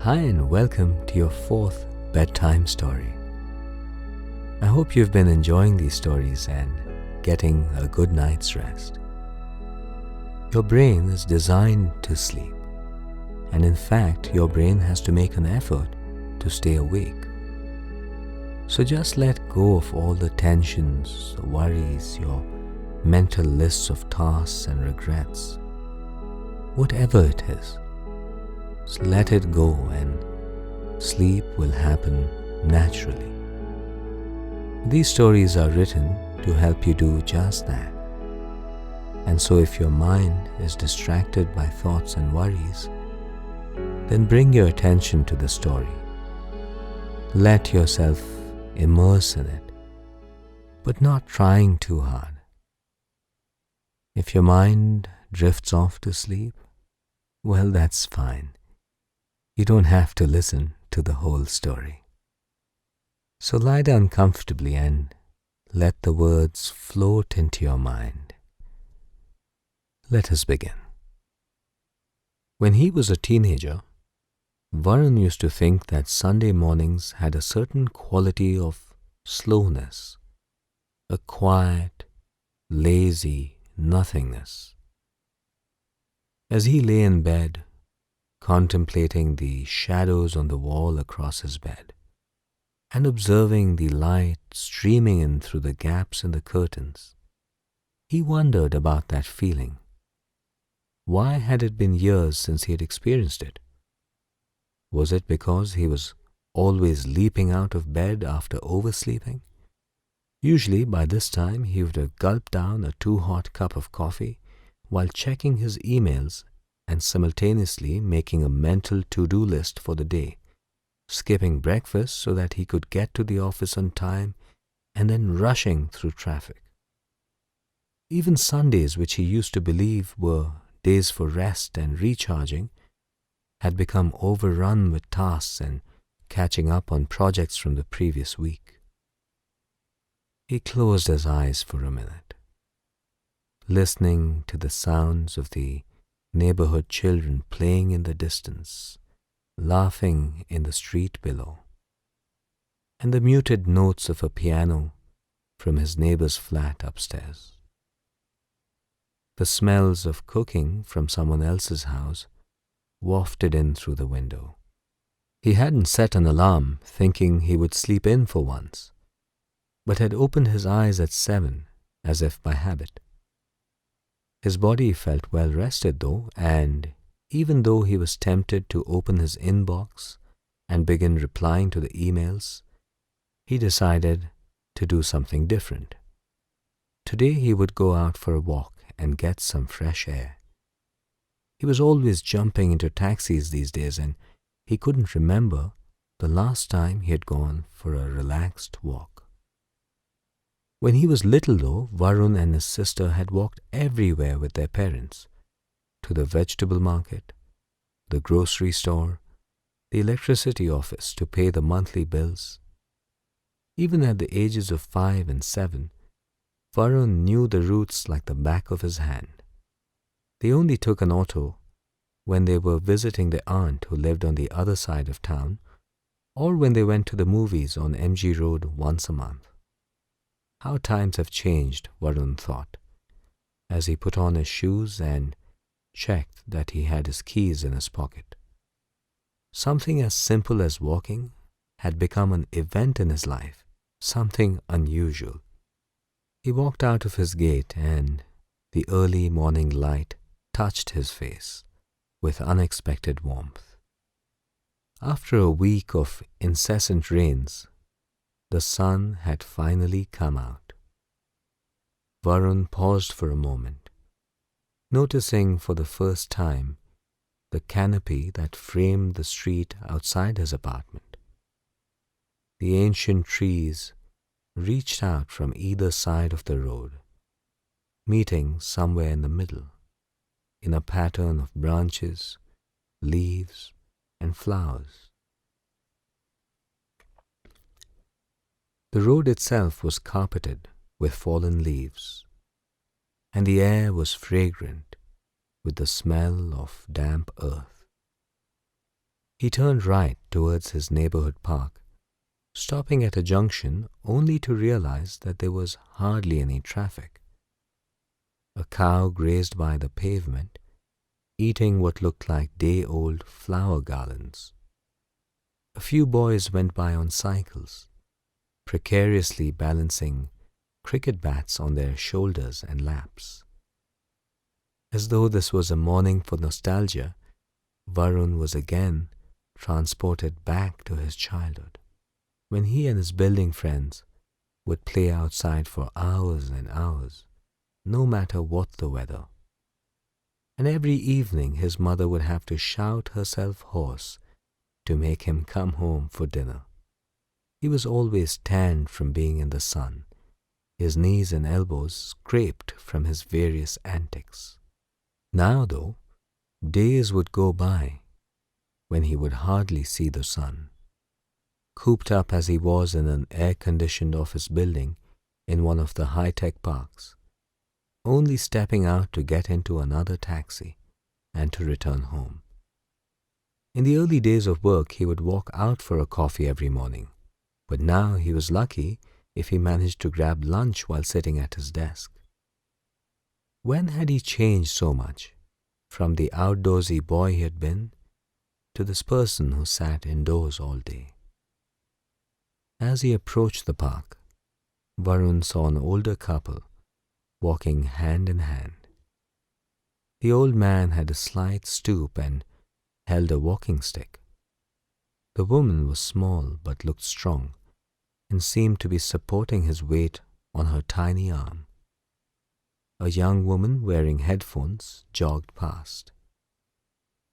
Hi and welcome to your fourth bedtime story. I hope you've been enjoying these stories and getting a good night's rest. Your brain is designed to sleep, and in fact, your brain has to make an effort to stay awake. So just let go of all the tensions, the worries, your mental lists of tasks and regrets. Whatever it is, just let it go and sleep will happen naturally. These stories are written to help you do just that. And so if your mind is distracted by thoughts and worries, then bring your attention to the story. Let yourself immerse in it, but not trying too hard. If your mind drifts off to sleep, well, that's fine. You don't have to listen to the whole story. So lie down comfortably and let the words float into your mind. Let us begin. When he was a teenager, Varun used to think that Sunday mornings had a certain quality of slowness, a quiet, lazy nothingness. As he lay in bed, contemplating the shadows on the wall across his bed, and observing the light streaming in through the gaps in the curtains, he wondered about that feeling. Why had it been years since he had experienced it? Was it because he was always leaping out of bed after oversleeping? Usually by this time he would have gulped down a too-hot cup of coffee while checking his emails and simultaneously making a mental to-do list for the day, skipping breakfast so that he could get to the office on time and then rushing through traffic. Even Sundays, which he used to believe were days for rest and recharging, had become overrun with tasks and catching up on projects from the previous week. He closed his eyes for a minute, listening to the sounds of the neighborhood children playing in the distance, laughing in the street below, and the muted notes of a piano from his neighbor's flat upstairs. The smells of cooking from someone else's house wafted in through the window. He hadn't set an alarm thinking he would sleep in for once, but had opened his eyes at 7 as if by habit. His body felt well rested though, and even though he was tempted to open his inbox and begin replying to the emails, he decided to do something different. Today he would go out for a walk and get some fresh air. He was always jumping into taxis these days, and he couldn't remember the last time he had gone for a relaxed walk. When he was little though, Varun and his sister had walked everywhere with their parents, to the vegetable market, the grocery store, the electricity office to pay the monthly bills. Even at the ages of 5 and 7, Varun knew the routes like the back of his hand. They only took an auto when they were visiting their aunt who lived on the other side of town, or when they went to the movies on MG Road once a month. How times have changed, Varun thought, as he put on his shoes and checked that he had his keys in his pocket. Something as simple as walking had become an event in his life, something unusual. He walked out of his gate and the early morning light touched his face with unexpected warmth. After a week of incessant rains, the sun had finally come out. Varun paused for a moment, noticing for the first time the canopy that framed the street outside his apartment. The ancient trees reached out from either side of the road, meeting somewhere in the middle, in a pattern of branches, leaves, and flowers. The road itself was carpeted with fallen leaves, and the air was fragrant with the smell of damp earth. He turned right towards his neighborhood park, stopping at a junction only to realize that there was hardly any traffic. A cow grazed by the pavement, eating what looked like day-old flower garlands. A few boys went by on cycles, precariously balancing cricket bats on their shoulders and laps. As though this was a morning for nostalgia, Varun was again transported back to his childhood, when he and his building friends would play outside for hours and hours, no matter what the weather. And every evening his mother would have to shout herself hoarse to make him come home for dinner. He was always tanned from being in the sun, his knees and elbows scraped from his various antics. Now, though, days would go by when he would hardly see the sun. Cooped up as he was in an air-conditioned office building in one of the high-tech parks, only stepping out to get into another taxi and to return home. In the early days of work, he would walk out for a coffee every morning, but now he was lucky if he managed to grab lunch while sitting at his desk. When had he changed so much from the outdoorsy boy he had been to this person who sat indoors all day? As he approached the park, Varun saw an older couple walking hand in hand. The old man had a slight stoop and held a walking stick. The woman was small but looked strong and seemed to be supporting his weight on her tiny arm. A young woman wearing headphones jogged past.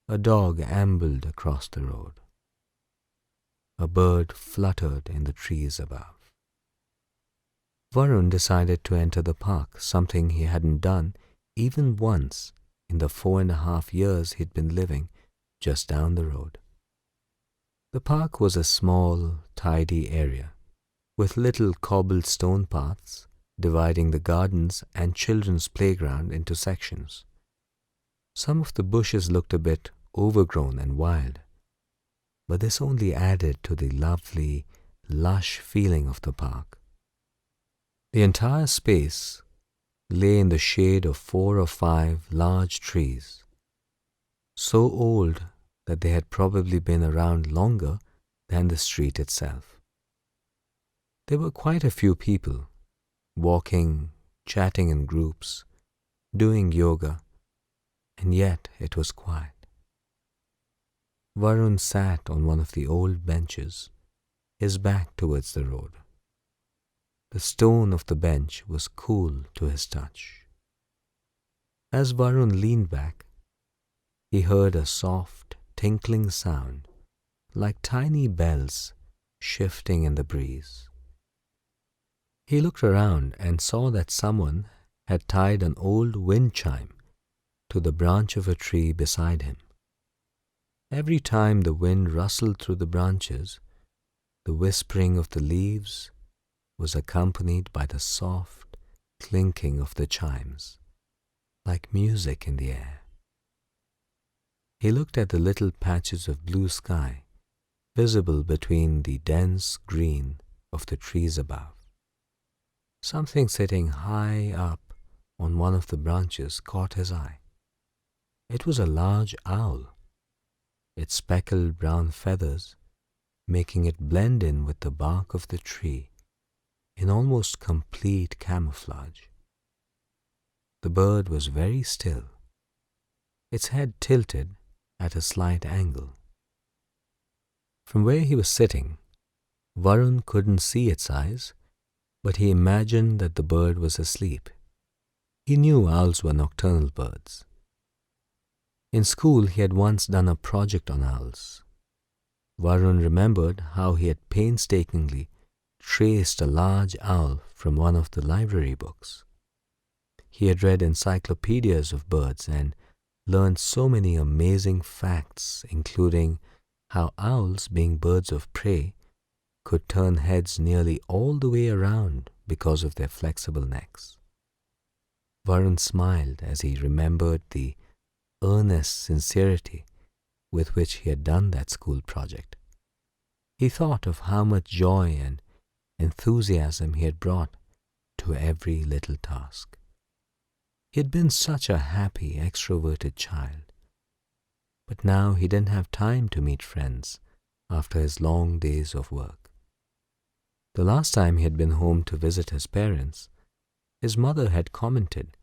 A dog ambled across the road. A bird fluttered in the trees above. Varun decided to enter the park, something he hadn't done even once in the 4.5 years he'd been living just down the road. The park was a small, tidy area with little cobbled stone paths dividing the gardens and children's playground into sections. Some of the bushes looked a bit overgrown and wild, but this only added to the lovely, lush feeling of the park. The entire space lay in the shade of 4 or 5 large trees, so old that they had probably been around longer than the street itself. There were quite a few people, walking, chatting in groups, doing yoga, and yet it was quiet. Varun sat on one of the old benches, his back towards the road. The stone of the bench was cool to his touch. As Varun leaned back, he heard a soft, tinkling sound like tiny bells shifting in the breeze. He looked around and saw that someone had tied an old wind chime to the branch of a tree beside him. Every time the wind rustled through the branches, the whispering of the leaves was accompanied by the soft clinking of the chimes, like music in the air. He looked at the little patches of blue sky visible between the dense green of the trees above. Something sitting high up on one of the branches caught his eye. It was a large owl, its speckled brown feathers making it blend in with the bark of the tree in almost complete camouflage. The bird was very still, its head tilted at a slight angle. From where he was sitting, Varun couldn't see its eyes, but he imagined that the bird was asleep. He knew owls were nocturnal birds. In school, he had once done a project on owls. Varun remembered how he had painstakingly traced a large owl from one of the library books. He had read encyclopedias of birds and learned so many amazing facts, including how owls, being birds of prey, could turn heads nearly all the way around because of their flexible necks. Varun smiled as he remembered the earnest sincerity with which he had done that school project. He thought of how much joy and enthusiasm he had brought to every little task. He had been such a happy, extroverted child. But now he didn't have time to meet friends after his long days of work. The last time he had been home to visit his parents, his mother had commented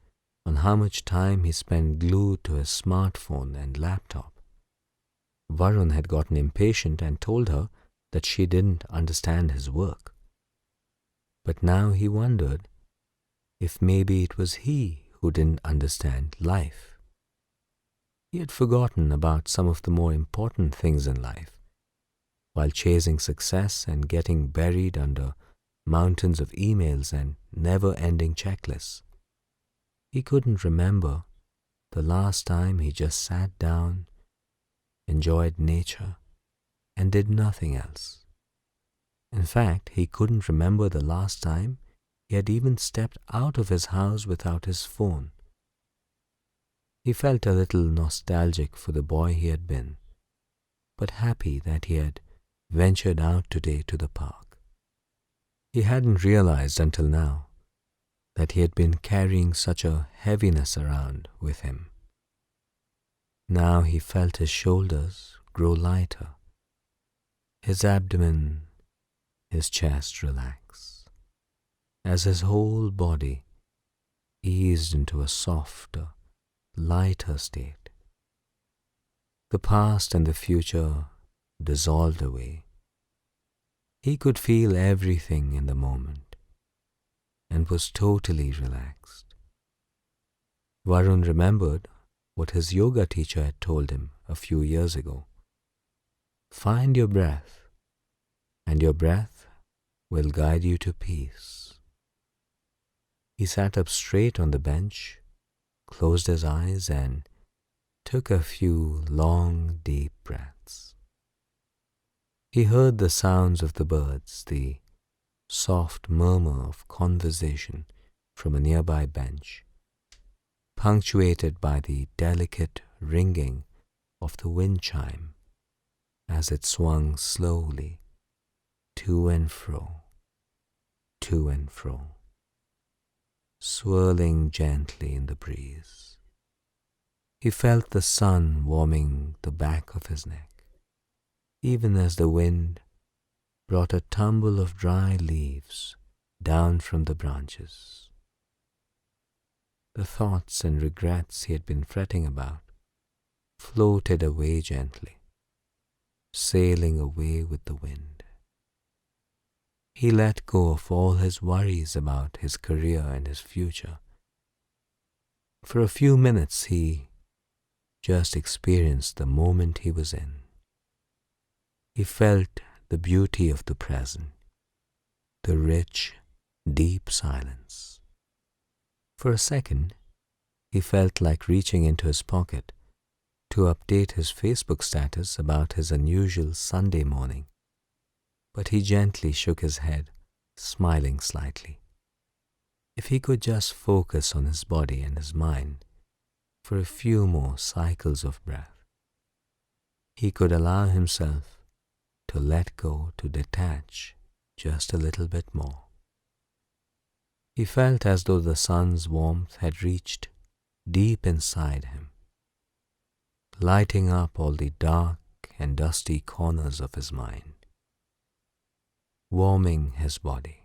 on how much time he spent glued to his smartphone and laptop. Varun had gotten impatient and told her that she didn't understand his work. But now he wondered if maybe it was he who didn't understand life. He had forgotten about some of the more important things in life, while chasing success and getting buried under mountains of emails and never-ending checklists. He couldn't remember the last time he just sat down, enjoyed nature, and did nothing else. In fact, he couldn't remember the last time he had even stepped out of his house without his phone. He felt a little nostalgic for the boy he had been, but happy that he had ventured out today to the park. He hadn't realized until now that he had been carrying such a heaviness around with him. Now he felt his shoulders grow lighter, his abdomen, his chest relax, as his whole body eased into a softer, lighter state. The past and the future dissolved away. He could feel everything in the moment and was totally relaxed. Varun remembered what his yoga teacher had told him a few years ago. Find your breath, and your breath will guide you to peace. He sat up straight on the bench, closed his eyes, and took a few long, deep breaths. He heard the sounds of the birds, the soft murmur of conversation from a nearby bench, punctuated by the delicate ringing of the wind chime as it swung slowly to and fro, swirling gently in the breeze. He felt the sun warming the back of his neck, even as the wind brought a tumble of dry leaves down from the branches. The thoughts and regrets he had been fretting about floated away gently, sailing away with the wind. He let go of all his worries about his career and his future. For a few minutes he just experienced the moment he was in. He felt the beauty of the present, the rich, deep silence. For a second, he felt like reaching into his pocket to update his Facebook status about his unusual Sunday morning, but he gently shook his head, smiling slightly. If he could just focus on his body and his mind for a few more cycles of breath, he could allow himself to let go, to detach just a little bit more. He felt as though the sun's warmth had reached deep inside him, lighting up all the dark and dusty corners of his mind, warming his body.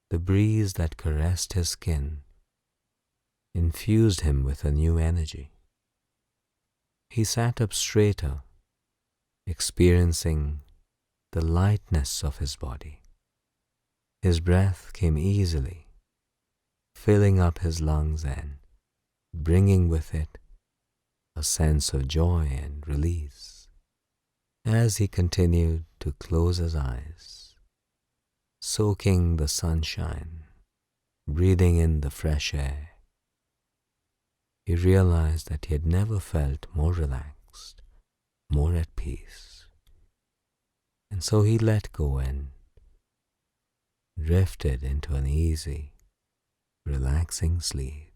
The breeze that caressed his skin infused him with a new energy. He sat up straighter, experiencing the lightness of his body. His breath came easily, filling up his lungs and bringing with it a sense of joy and release. As he continued to close his eyes, soaking the sunshine, breathing in the fresh air, he realized that he had never felt more relaxed, more at peace. And so he let go and drifted into an easy, relaxing sleep.